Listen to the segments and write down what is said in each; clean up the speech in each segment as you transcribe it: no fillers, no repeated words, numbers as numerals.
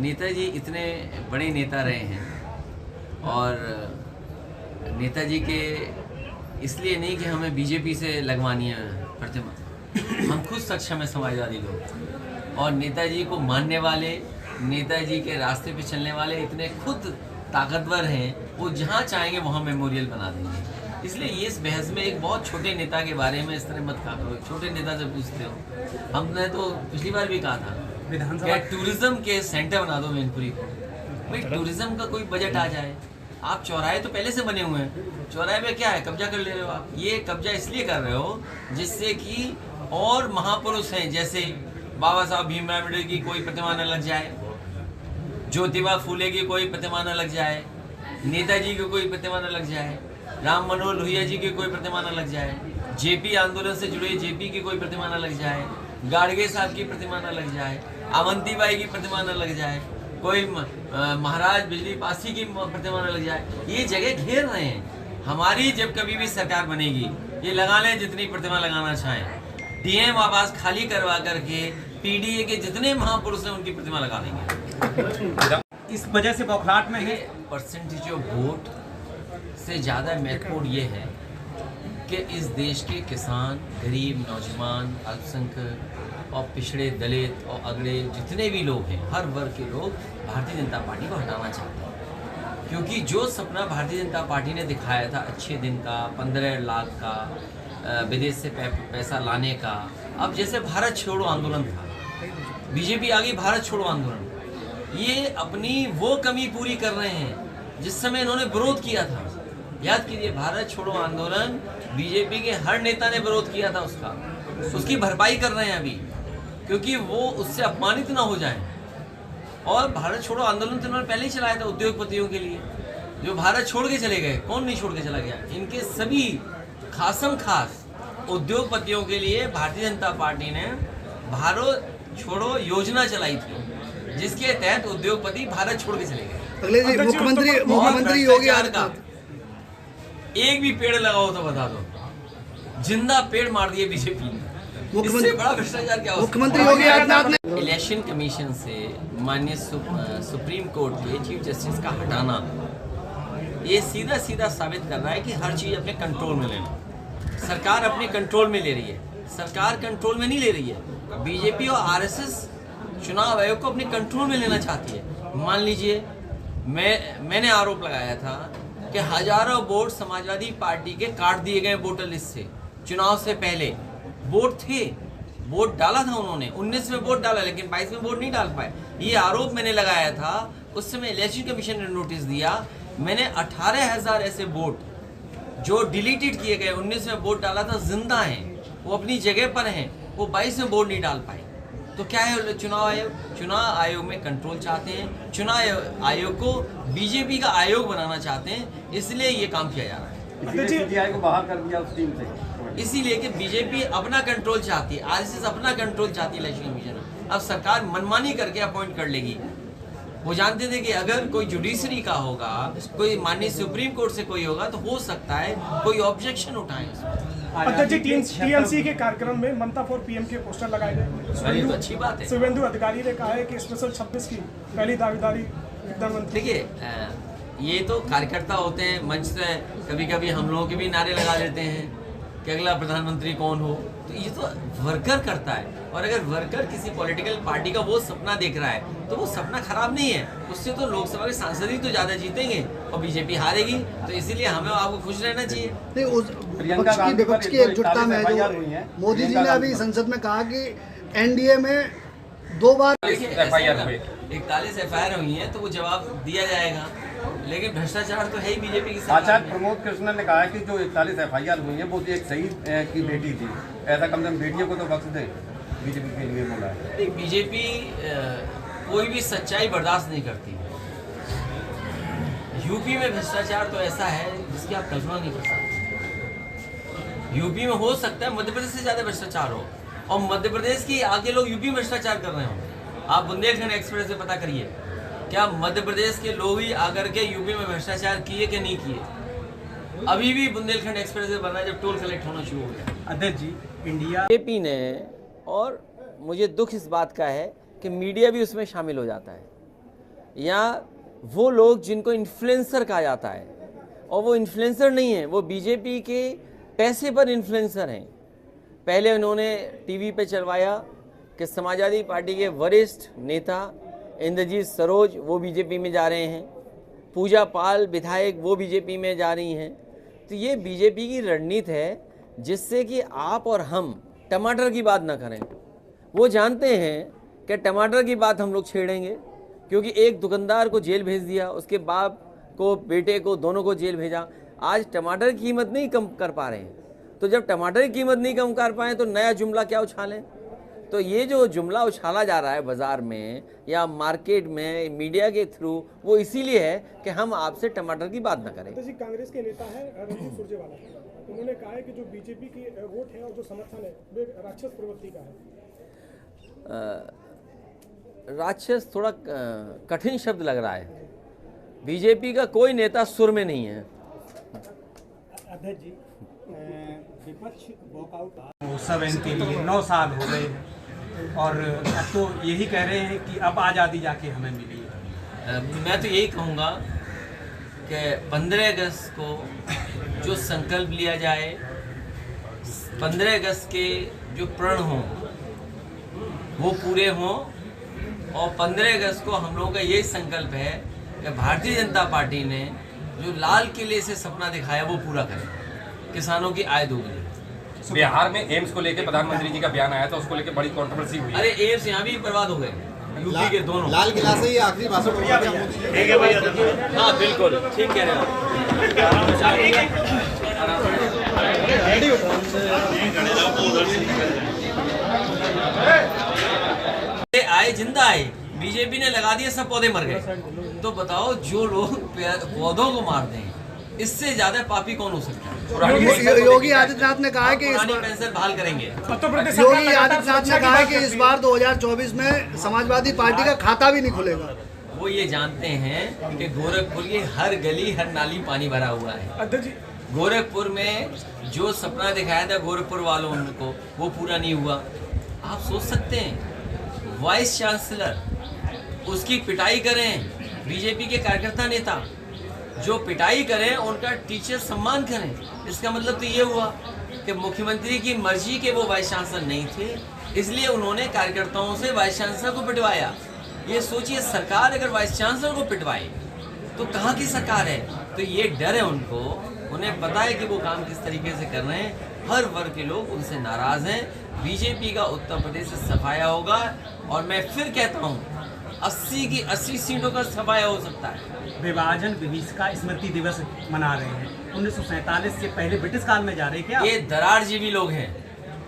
नेताजी इतने बड़े नेता रहे हैं और नेताजी के इसलिए नहीं कि हमें बीजेपी से लगवानी है प्रतिमा, हम खुद सक्षम है समाजवादी लोग, और नेताजी को मानने वाले, नेताजी के रास्ते पे चलने वाले इतने खुद ताकतवर हैं, वो जहाँ चाहेंगे वहाँ मेमोरियल बना देंगे। इसलिए ये इस बहस में एक बहुत छोटे नेता के बारे में इस तरह मत कहा करो। छोटे नेता से पूछते हो, हमने तो पिछली बार भी कहा था विधानसभा टूरिज्म के सेंटर बना दो मैनपुरी को। भाई टूरिज्म का कोई बजट आ जाए। आप चौराहे तो पहले से बने हुए हैं, चौराहे में क्या है, कब्जा कर ले रहे हो आप। ये कब्जा इसलिए कर रहे हो जिससे कि और महापुरुष हैं जैसे बाबा साहब भीमराव अम्बेडकर की कोई प्रतिमा न लग जाए, ज्योतिबा फूले की कोई प्रतिमा न लग जाए, नेताजी की कोई प्रतिमा न लग जाए, राम मनोहर लोहिया जी की कोई प्रतिमा न लग जाए, जेपी आंदोलन से जुड़े जेपी की कोई प्रतिमा न लग जाए, गाडगे साहब की प्रतिमा न लग जाए, अवंतीबाई की प्रतिमा न लग जाए, कोई महाराज बिजली पासी की प्रतिमा न लग जाए। ये जगह घेर रहे हैं। हमारी जब कभी भी सरकार बनेगी, ये लगा लें जितनी प्रतिमा लगाना चाहें, डीएम आवास खाली करवा करके पीडीए के जितने महापुरुष हैं उनकी प्रतिमा लगा देंगे। इस वजह से बौखलाहट में है। परसेंटेज ऑफ वोट से ज़्यादा महत्वपूर्ण ये है कि इस देश के किसान, गरीब, नौजवान, अल्पसंख्यक और पिछड़े, दलित और अगड़े जितने भी लोग हैं, हर वर्ग के लोग भारतीय जनता पार्टी को हटाना चाहते हैं। क्योंकि जो सपना भारतीय जनता पार्टी ने दिखाया था अच्छे दिन का, 15 लाख का, विदेश से पैसा लाने का, अब जैसे भारत छोड़ो आंदोलन था, बीजेपी आ गई भारत छोड़ो आंदोलन, ये अपनी वो कमी पूरी कर रहे हैं जिस समय इन्होंने विरोध किया था। याद कीजिए, भारत छोड़ो आंदोलन बीजेपी के हर नेता ने विरोध किया था, उसकी भरपाई कर रहे हैं अभी, क्योंकि वो उससे अपमानित ना हो जाए। और भारत छोड़ो आंदोलन तो इन्होंने पहले ही चलाया था उद्योगपतियों के लिए, जो भारत छोड़ के चले गए। कौन नहीं छोड़ के चला गया? इनके सभी खासम खास उद्योगपतियों के लिए भारतीय जनता पार्टी ने भारत छोड़ो योजना चलाई थी, जिसके तहत उद्योगपति भारत छोड़ के चले गए। अगले मुख्यमंत्री योगी आदित्यनाथ, एक भी पेड़ लगाओ तो बता दो, जिंदा पेड़ मार दिए बीजेपी ने। इससे बड़ा भ्रष्टाचार क्या हो? मुख्यमंत्री योगी आदित्यनाथ ने इलेक्शन कमीशन से माननीय सुप्रीम कोर्ट के चीफ जस्टिस का हटाना, ये सीधा सीधा साबित कर रहा है कि हर चीज़ अपने कंट्रोल में लेना। सरकार अपने कंट्रोल में ले रही है, सरकार कंट्रोल में नहीं ले रही है। बीजेपी और आरएसएस चुनाव आयोग को अपने कंट्रोल में लेना चाहती है। मान लीजिए, मैंने आरोप लगाया था कि हजारों वोट समाजवादी पार्टी के काट दिए गए वोटर लिस्ट से। चुनाव से पहले वोट थे, वोट डाला था उन्होंने, 19 में वोट डाला, लेकिन 22 में वोट नहीं डाल पाए। ये आरोप मैंने लगाया था। उस समय इलेक्शन कमीशन ने नोटिस दिया। मैंने 18,000 ऐसे वोट जो डिलीटेड किए गए, 19 में वोट डाला था, जिंदा हैं, वो अपनी जगह पर हैं, वो 22 में वोट नहीं डाल पाए। तो क्या है चुनाव आयोग में कंट्रोल चाहते हैं, चुनाव आयोग को बीजेपी का आयोग बनाना चाहते हैं, इसलिए ये काम किया जा रहा है। सीबीआई को बाहर कर दिया उस टीम से, इसीलिए कि बीजेपी अपना कंट्रोल चाहती है, आरएसएस अपना कंट्रोल चाहती है इलेक्शन कमीशन। अब सरकार मनमानी करके अपॉइंट कर लेगी। वो जानते थे कि अगर कोई जुडिशरी का होगा, कोई माननीय सुप्रीम कोर्ट से कोई होगा, तो हो सकता है कोई ऑब्जेक्शन उठाए। अध्यक्ष जी, टीएमसी के कार्यक्रम में ममता फॉर पीएम के पोस्टर लगाए गए। तो अच्छी बात है। शुभेंदु अधिकारी ने कहा है कि स्पेशल 26 की पहली दावेदारी प्रधानमंत्री। देखिए, ये तो कार्यकर्ता होते हैं, मंच से कभी कभी हम लोगों के भी नारे लगा देते हैं कि अगला प्रधानमंत्री कौन हो। तो ये तो वर्कर करता है, और अगर वर्कर किसी पॉलिटिकल पार्टी का वो सपना देख रहा है तो वो सपना खराब नहीं है। उससे तो लोकसभा के सांसद ही तो ज़्यादा जीतेंगे और बीजेपी हारेगी। तो इसीलिए हमें आपको खुश रहना चाहिए। नहीं, उस विपक्ष की एकजुटता में जो मोदी जी ने अभी संसद में कहा कि एनडीए में 2 बार 41 एफआईआर हुई है, तो वो जवाब दिया जाएगा। लेकिन भ्रष्टाचार तो है ही बीजेपी की सरकार। आचार्य प्रमोद कृष्णन ने कहा कि जो 41 एफआईआर हुई है वो एक शहीद की बेटी थी, ऐसा कम से कम बेटियों को तो बख्श दे, बीजेपी के लिए बोला है। बीजेपी कोई भी सच्चाई बर्दाश्त नहीं करती। यूपी में भ्रष्टाचार तो ऐसा है जिसकी आप कल्पना नहीं कर सकते। यूपी में हो सकता है मध्य प्रदेश से ज़्यादा भ्रष्टाचार हो, और मध्य प्रदेश के आगे लोग यूपी में भ्रष्टाचार कर रहे हो। आप बुंदेलखंड एक्सप्रेस से पता करिए, क्या मध्य प्रदेश के लोग ही आकर के यूपी में भ्रष्टाचार किए कि नहीं किए। अभी भी बुंदेलखंड एक्सप्रेस से बना जब टोल कलेक्ट होना शुरू हो गया। अध्यक्ष जी, इंडिया बीजेपी ने, और मुझे दुख इस बात का है कि मीडिया भी उसमें शामिल हो जाता है। या वो लोग जिनको इन्फ्लुएंसर कहा जाता है, और वो इन्फ्लुएंसर नहीं है, वो बीजेपी के पैसे पर इन्फ्लुएंसर हैं। पहले उन्होंने टीवी पे चलवाया कि समाजवादी पार्टी के वरिष्ठ नेता इंद्रजीत सरोज वो बीजेपी में जा रहे हैं, पूजा पाल विधायक वो बीजेपी में जा रही हैं। तो ये बीजेपी की रणनीति है जिससे कि आप और हम टमाटर की बात ना करें। वो जानते हैं कि टमाटर की बात हम लोग छेड़ेंगे, क्योंकि एक दुकानदार को जेल भेज दिया, उसके बाप को बेटे को दोनों को जेल भेजा। आज टमाटर की कीमत नहीं कम कर पा रहे हैं, तो जब टमाटर की कीमत नहीं कम कर पाए तो नया जुमला क्या उछालें। तो ये जो जुमला उछाला जा रहा है बाजार में या मार्केट में मीडिया के थ्रू, वो इसीलिए है कि हम आपसे टमाटर की बात ना करें। जी, कांग्रेस के नेता है रणदीप सुरजेवाला, उन्होंने कहा है कि जो बीजेपी की वोट है और जो समर्थन है वे राक्षस प्रवृत्ति का है। राक्षस थोड़ा कठिन शब्द लग रहा है। बीजेपी का कोई नेता सुर में नहीं है। अध्यक्ष जी, विपक्ष वॉकआउट 9 साल हो गए और अब तो यही कह रहे हैं कि अब आज़ादी जाके हमें मिली है। मैं तो यही कहूँगा कि 15 अगस्त को जो संकल्प लिया जाए, 15 अगस्त के जो प्रण हों वो पूरे हों, और 15 अगस्त को हम लोगों का यही संकल्प है कि भारतीय जनता पार्टी ने जो लाल किले से सपना दिखाया वो पूरा करें, किसानों की आय दोगुनी। बिहार में एम्स को लेकर प्रधानमंत्री जी का बयान आया था, उसको लेकर बड़ी कंट्रोवर्सी हुई। अरे एम्स यहाँ भी बर्बाद हो गए, यूपी के दोनों। लाल किला से ही आखिरी भाषण हुआ था मोदी जी। हाँ बिल्कुल ठीक कह रहे हैं। आए जिंदा आए, बीजेपी ने लगा दिए सब पौधे मर गए। तो बताओ, जो लोग पौधों को मार दें, इससे ज्यादा पापी कौन हो सकता है। योगी आदित्यनाथ ने कहा है कि पुरानी पेंशन बहाल करेंगे। योगी आदित्यनाथ ने कहा है कि इस बार 2024 में समाजवादी पार्टी का खाता भी नहीं खुलेगा। वो ये जानते हैं कि गोरखपुर की हर गली हर नाली पानी भरा हुआ है। गोरखपुर में जो सपना दिखाया था गोरखपुर वालों को, वो पूरा नहीं हुआ। आप सोच सकते हैं, वाइस चांसलर उसकी पिटाई करें, बीजेपी के कार्यकर्ता नेता जो पिटाई करें उनका टीचर सम्मान करें। इसका मतलब तो ये हुआ कि मुख्यमंत्री की मर्जी के वो वाइस चांसलर नहीं थे, इसलिए उन्होंने कार्यकर्ताओं से वाइस चांसलर को पिटवाया। ये सोचिए, सरकार अगर वाइस चांसलर को पिटवाए तो कहाँ की सरकार है। तो ये डर है उनको, उन्हें पता है कि वो काम किस तरीके से कर रहे हैं। हर वर्ग के लोग उनसे नाराज हैं। बीजेपी का उत्तर प्रदेश से सफाया होगा, और मैं फिर कहता हूँ 80 की 80 सीटों का सफाया हो सकता है। विभाजन विभीषिका स्मृति दिवस मना रहे हैं। 1947 से पहले ब्रिटिश काल में जा रहे हैं क्या? ये दरार जीवी लोग हैं,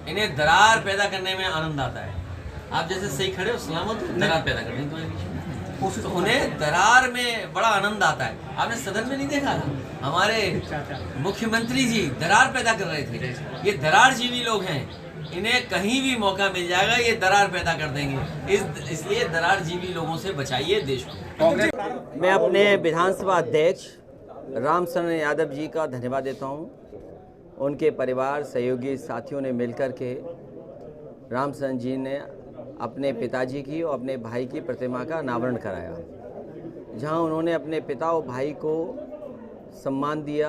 इन्हें दरार पैदा करने में आनंद आता है। आप जैसे सही खड़े हो, सलामत हो, दरार पैदा करने में तो उन्हें दरार में बड़ा आनंद आता है। आपने सदन में नहीं देखा था, हमारे मुख्यमंत्री जी दरार पैदा कर रहे थे। ये दरार जीवी लोग हैं, इन्हें कहीं भी मौका मिल जाएगा ये दरार पैदा कर देंगे। इसलिए दरार जीवी लोगों से बचाइए देश को। मैं अपने विधानसभा अध्यक्ष रामशरण यादव जी का धन्यवाद देता हूं। उनके परिवार सहयोगी साथियों ने मिलकर के रामशरण जी ने अपने पिताजी की और अपने भाई की प्रतिमा का अनावरण कराया, जहां उन्होंने अपने पिता और भाई को सम्मान दिया।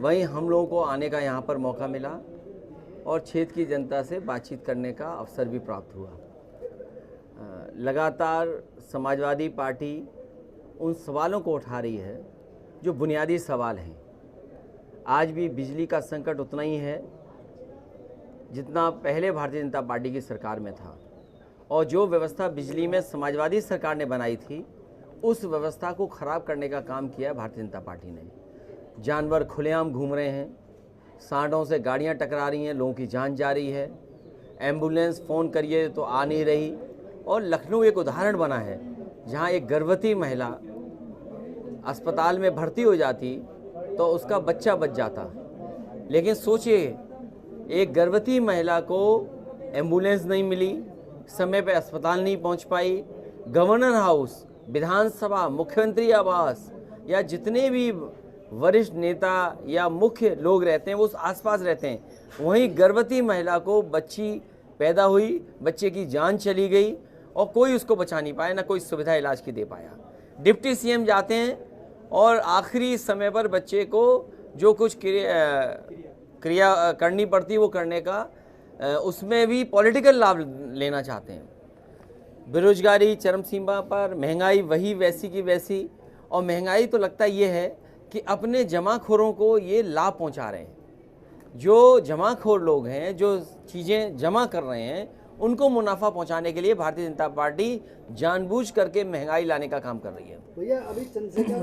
वहीं हम लोगों को आने का यहां पर मौका मिला और क्षेत्र की जनता से बातचीत करने का अवसर भी प्राप्त हुआ। लगातार समाजवादी पार्टी उन सवालों को उठा रही है जो बुनियादी सवाल हैं। आज भी बिजली का संकट उतना ही है जितना पहले भारतीय जनता पार्टी की सरकार में था, और जो व्यवस्था बिजली में समाजवादी सरकार ने बनाई थी उस व्यवस्था को ख़राब करने का काम किया है भारतीय जनता पार्टी ने। जानवर खुलेआम घूम रहे हैं, सांडों से गाड़ियां टकरा रही हैं, लोगों की जान जा रही है, एम्बुलेंस फ़ोन करिए तो आ नहीं रही। और लखनऊ एक उदाहरण बना है जहां एक गर्भवती महिला अस्पताल में भर्ती हो जाती तो उसका बच्चा बच जाता। लेकिन सोचिए, एक गर्भवती महिला को एम्बुलेंस नहीं मिली, समय पे अस्पताल नहीं पहुंच पाई। गवर्नर हाउस, विधानसभा, मुख्यमंत्री आवास या जितने भी वरिष्ठ नेता या मुख्य लोग रहते हैं वो उस आसपास रहते हैं, वहीं गर्भवती महिला को बच्ची पैदा हुई, बच्चे की जान चली गई और कोई उसको बचा नहीं पाया, ना कोई सुविधा इलाज की दे पाया। डिप्टी सीएम जाते हैं और आखिरी समय पर बच्चे को जो कुछ क्रिया करनी पड़ती है वो करने का, उसमें भी पॉलिटिकल लाभ लेना चाहते हैं। बेरोजगारी चरम सीमा पर, महंगाई वही वैसी की वैसी, और महंगाई तो लगता ये है कि अपने जमाखोरों को ये लाभ पहुंचा रहे हैं। जो जमाखोर लोग हैं, जो चीज़ें जमा कर रहे हैं, उनको मुनाफा पहुंचाने के लिए भारतीय जनता पार्टी जानबूझ करके महंगाई लाने का काम कर रही है। भैया अभी चंद्रशेखर